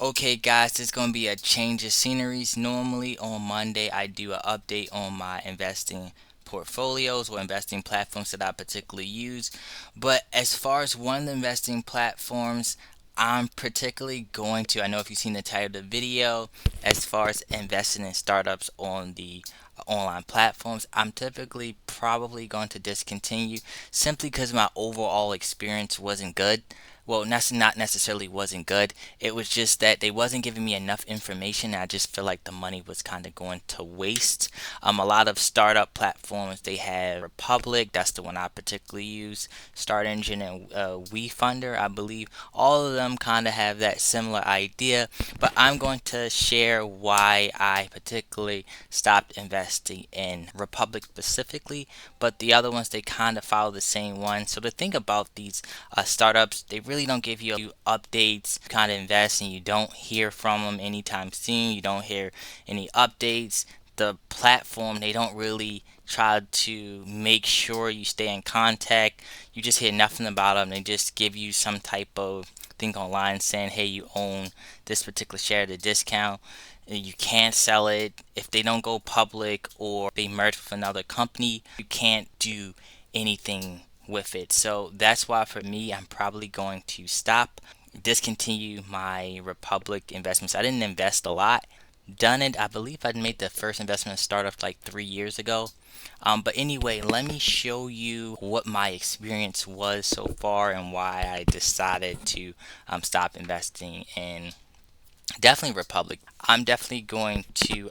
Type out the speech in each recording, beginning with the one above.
Okay, guys, this is going to be a change of sceneries. Normally on Monday, I do an update on my investing portfolios or investing platforms that I particularly use. But as far as one of the investing platforms, I'm particularly going to, I know if you've seen the title of the video, as far as investing in startups on the online platforms, I'm typically probably going to discontinue simply because my overall experience wasn't good. Well, that's not necessarily wasn't good. It was just that they wasn't giving me enough information. And I just feel like the money was kind of going to waste. A lot of startup platforms they have Republic. That's the one I particularly use. StartEngine and Wefunder, I believe. All of them kind of have that similar idea. But I'm going to share why I particularly stopped investing in Republic specifically. But the other ones they kind of follow the same one. So the thing about these startups, they really don't give you updates. Kind of invest and you don't hear from them anytime soon. You don't hear any updates. The platform, they don't really try to make sure you stay in contact. You just hear nothing about them. They just give you some type of thing online saying, hey, you own this particular share at a discount. You can't sell it if they don't go public or they merge with another company. You can't do anything with it. So that's why for me, I'm probably going to stop, discontinue my Republic investments. I didn't invest a lot. Done it. I believe I made the first investment in startup like 3 years ago. But anyway, let me show you what my experience was so far and why I decided to stop investing in definitely Republic. I'm definitely going to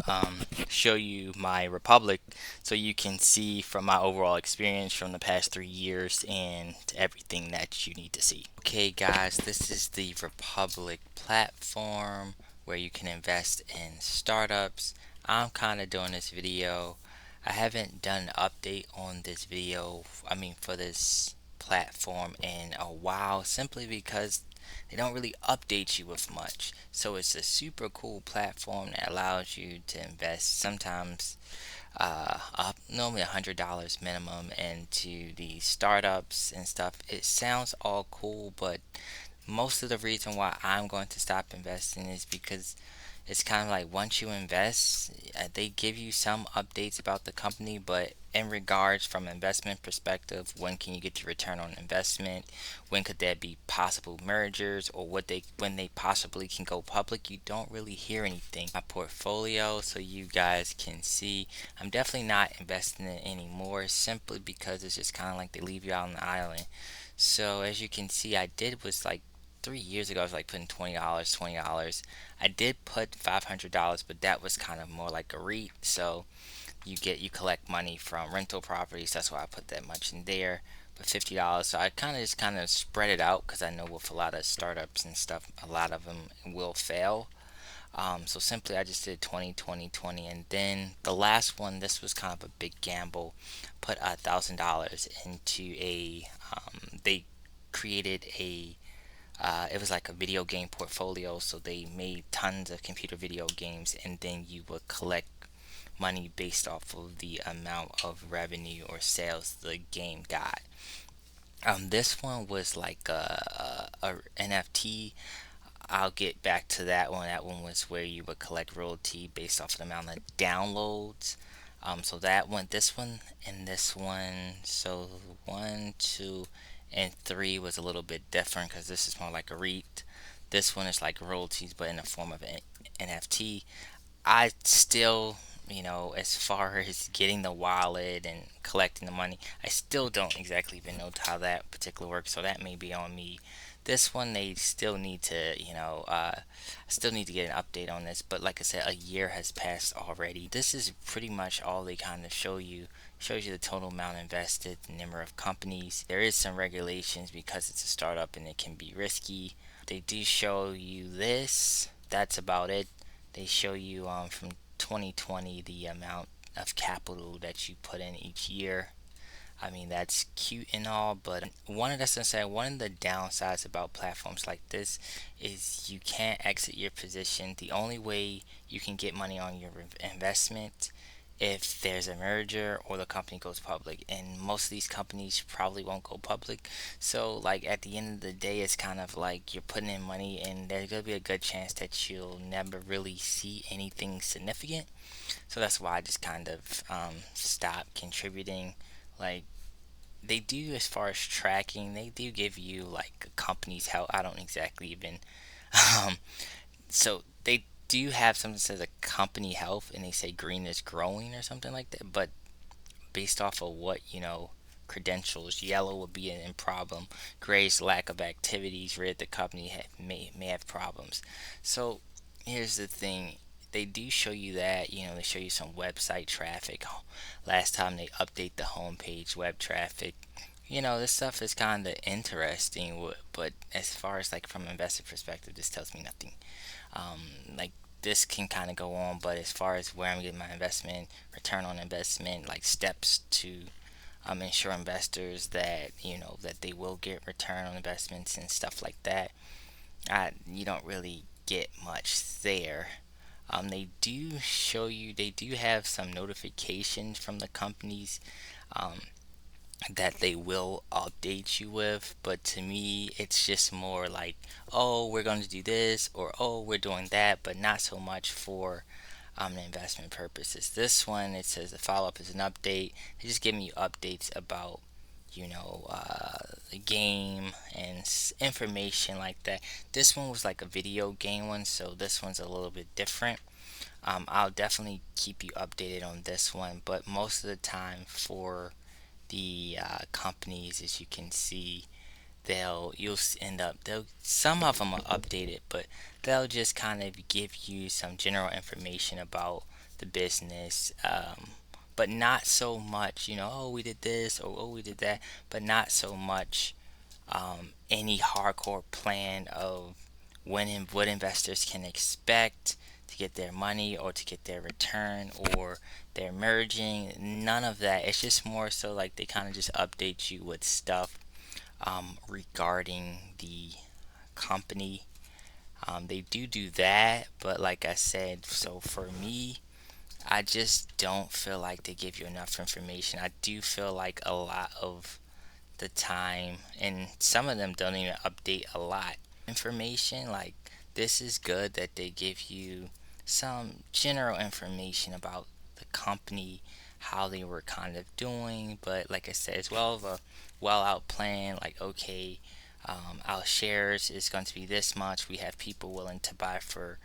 show you my Republic so you can see from my overall experience from the past 3 years and everything that you need to see. Okay, guys, this is the Republic platform where you can invest in startups. I'm kind of doing this video. I haven't done an update on this video, for this platform in a while simply because they don't really update you with much. So it's a super cool platform that allows you to invest sometimes normally $100 minimum into the startups and stuff. It sounds all cool, but most of the reason why I'm going to stop investing is because it's kind of like once you invest, they give you some updates about the company, but in regards from investment perspective, when can you get your return on investment? When could there be possible mergers or what they when they possibly can go public? You don't really hear anything. My portfolio, so you guys can see, I'm definitely not investing in it anymore simply because it's just kind of like they leave you out on the island. So as you can see, I did was like 3 years ago, I was like putting $20, $20. I did put $500, but that was kind of more like a REIT. So you collect money from rental properties. That's why I put that much in there. But $50. So I kind of spread it out because I know with a lot of startups and stuff, a lot of them will fail. So simply I just did 20, 20, 20, and then the last one. This was kind of a big gamble. Put $1,000 into a. They created a it was like a video game portfolio, so they made tons of computer video games, and then you would collect money based off of the amount of revenue or sales the game got. This one was like a NFT. I'll get back to that one. That one was where you would collect royalty based off of the amount of downloads. So that one, this one, and this one. So one, two, and three was a little bit different because this is more like a REIT. This one is like royalties, but in the form of an NFT. I still, as far as getting the wallet and collecting the money, I still don't exactly even know how that particular works. So that may be on me. This one, they still need to, I still need to get an update on this. But like I said, a year has passed already. This is pretty much all they kind of show you. Shows you the total amount invested, the number of companies. There is some regulations because it's a startup and it can be risky. They do show you this. That's about it. They show you from 2020 the amount of capital that you put in each year. That's cute and all, but one of the downsides about platforms like this is you can't exit your position. The only way you can get money on your investment if there's a merger or the company goes public, and most of these companies probably won't go public. So like at the end of the day, it's kind of like you're putting in money and there's going to be a good chance that you'll never really see anything significant. So that's why I just kind of stopped contributing. Like they do, as far as tracking, they do give you like a company's health. I don't exactly even um so they do have something that says a company health, and they say green is growing or something like that. But based off of what credentials, yellow would be in problem, gray is lack of activities, red the company may have problems. So here's the thing. They do show you that, they show you some website traffic. Last time they update the homepage web traffic. This stuff is kind of interesting, but as far as like from an investor perspective, this tells me nothing. Like this can kind of go on, but as far as where I'm getting my investment, return on investment, like steps to ensure investors that that they will get return on investments and stuff like that, you don't really get much there. They do have some notifications from the companies um, that they will update you with, but to me it's just more like, oh, we're going to do this, or oh, we're doing that, but not so much for the investment purposes. This one, it says the follow-up is an update. They just give me updates about the game and information like that. This one was like a video game one, so this one's a little bit different. I'll definitely keep you updated on this one, but most of the time for the companies, as you can see, you'll end up they'll some of them are updated, but they'll just kind of give you some general information about the business, but not so much, oh, we did this, or oh, we did that, but not so much any hardcore plan of what investors can expect to get their money or to get their return, or they're merging. None of that. It's just more so like they kind of just update you with stuff regarding the company. They do that, but like I said, so for me, I just don't feel like they give you enough information. I do feel like a lot of the time, and some of them don't even update a lot information. Like this is good that they give you some general information about the company, how they were kind of doing, but like I said, as well as a well out plan, like okay, our shares is going to be this much, we have people willing to buy for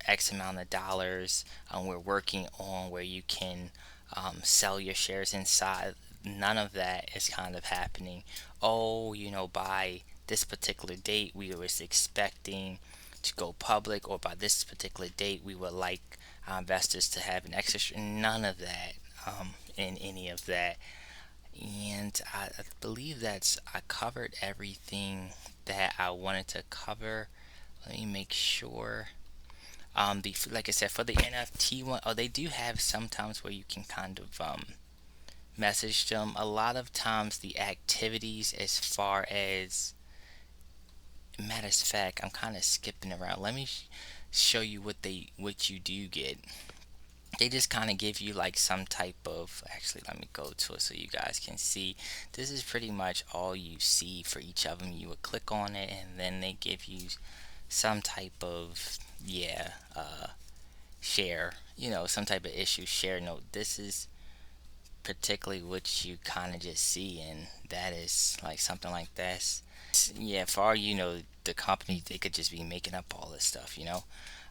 X amount of dollars. We're working on where you can sell your shares inside. None of that is kind of happening. Oh, by this particular date, we was expecting to go public, or by this particular date, we would like our investors to have an extra. None of that in any of that. And I believe I covered everything that I wanted to cover. Let me make sure. Like I said, for the NFT one, oh, they do have sometimes where you can kind of message them. A lot of times, the activities, as far as matters of fact, I'm kind of skipping around. Let me show you what you do get. They just kind of give you like some type of. Actually, let me go to it so you guys can see. This is pretty much all you see for each of them. You would click on it, and then they give you some type of, yeah, share, some type of issue share note. This is particularly what you kind of just see, and that is like something like this. Yeah, for all the company, they could just be making up all this stuff.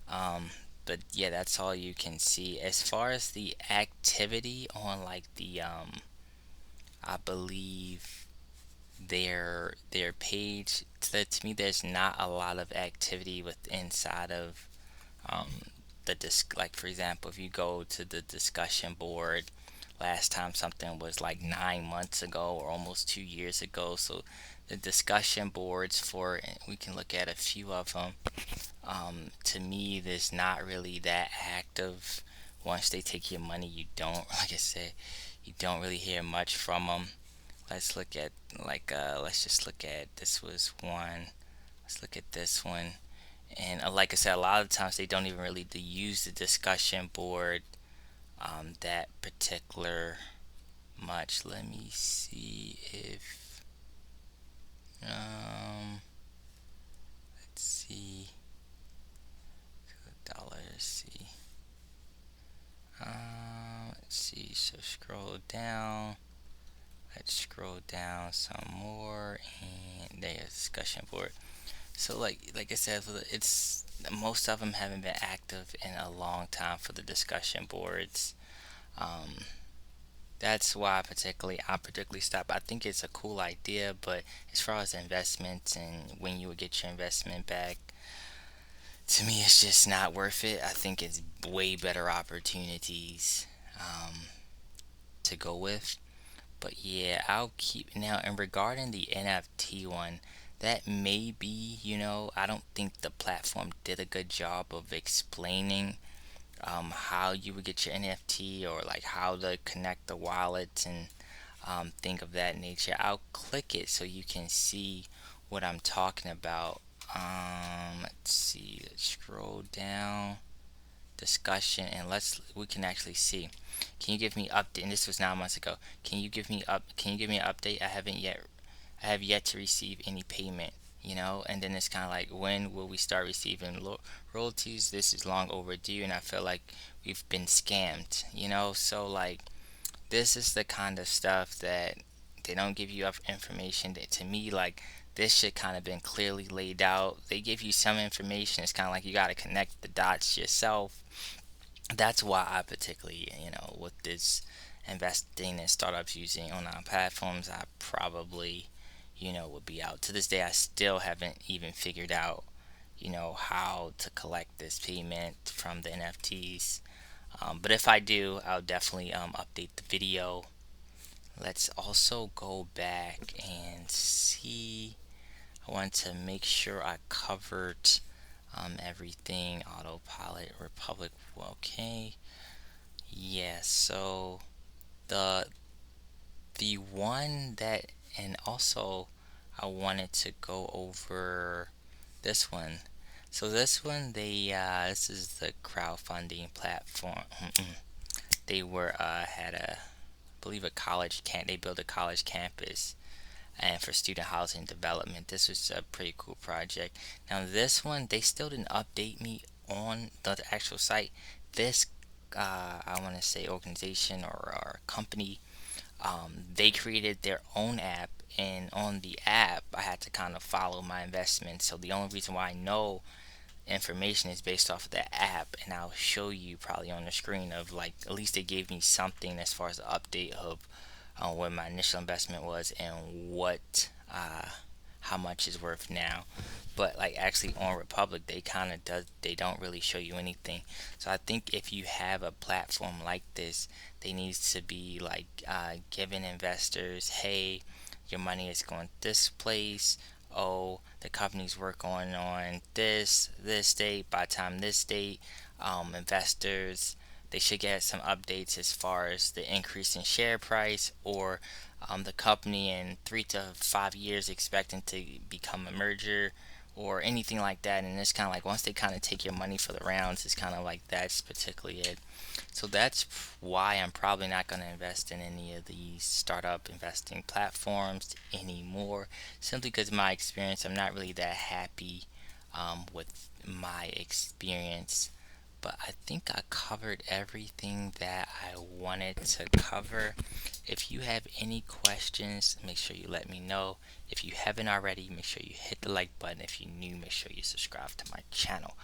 um but yeah, that's all you can see as far as the activity on like the I believe their page. To me, there's not a lot of activity with inside of the disc. Like for example, if you go to the discussion board, last time something was like 9 months ago or almost 2 years ago. So the discussion boards for, we can look at a few of them. To me, there's not really that active. Once they take your money, you don't, like I said, you don't really hear much from them. Let's look at let's just look at, this was one. Let's look at this one. And like I said, a lot of times they don't even really use the discussion board that particular much. Let me see if um let's see dollars. See let's see. So scroll down. Let's scroll down some more, and there's a discussion board. So like I said, it's most of them haven't been active in a long time for the discussion boards. Um, that's why I particularly stopped. I think it's a cool idea, but as far as investments and when you would get your investment back, to me it's just not worth it. I think it's way better opportunities to go with. But yeah, I'll keep now. And regarding the NFT one, that may be, I don't think the platform did a good job of explaining how you would get your NFT, or like how to connect the wallet and think of that nature. I'll click it so you can see what I'm talking about. Let's see, let's scroll down, discussion, and we can actually see. Can you give me update? And this was 9 months ago. Can you give me an update? I have yet to receive any payment. And then it's kind of like, when will we start receiving royalties? This is long overdue, and I feel like we've been scammed. So like, this is the kind of stuff that they don't give you enough information. That, to me, like, this should kind of been clearly laid out. They give you some information. It's kind of like you got to connect the dots yourself. That's why I particularly, with this investing in startups using online platforms, I probably, would be out. To this day, I still haven't even figured out, how to collect this payment from the NFTs. But if I do, I'll definitely update the video. Let's also go back and see. I want to make sure I covered everything. Autopilot, Republic, okay. Yeah, so the the one that, and also I wanted to go over this one. So this one, this is the crowdfunding platform. They were had a, I believe, a college camp. They built a college campus and for student housing development. This was a pretty cool project. Now this one, they still didn't update me on the actual site. This I want to say organization or company, they created their own app, and on the app I had to kind of follow my investments. So the only reason why I know information is based off of the app, and I'll show you probably on the screen of, like, at least they gave me something as far as the update of what my initial investment was and what how much is worth now. But like, actually on Republic, they kind of does they don't really show you anything. So I think if you have a platform like this, they need to be like giving investors, hey, your money is going this place. Oh, the company's working on this date. By the time this date, investors, they should get some updates as far as the increase in share price, or the company in 3 to 5 years expecting to become a merger, or anything like that. And it's kind of like, once they kind of take your money for the rounds, it's kind of like that's particularly it. So that's why I'm probably not going to invest in any of these startup investing platforms anymore. Simply because my experience, I'm not really that happy with my experience. But I think I covered everything that I wanted to cover. If you have any questions, make sure you let me know. If you haven't already, make sure you hit the like button. If you're new, make sure you subscribe to my channel.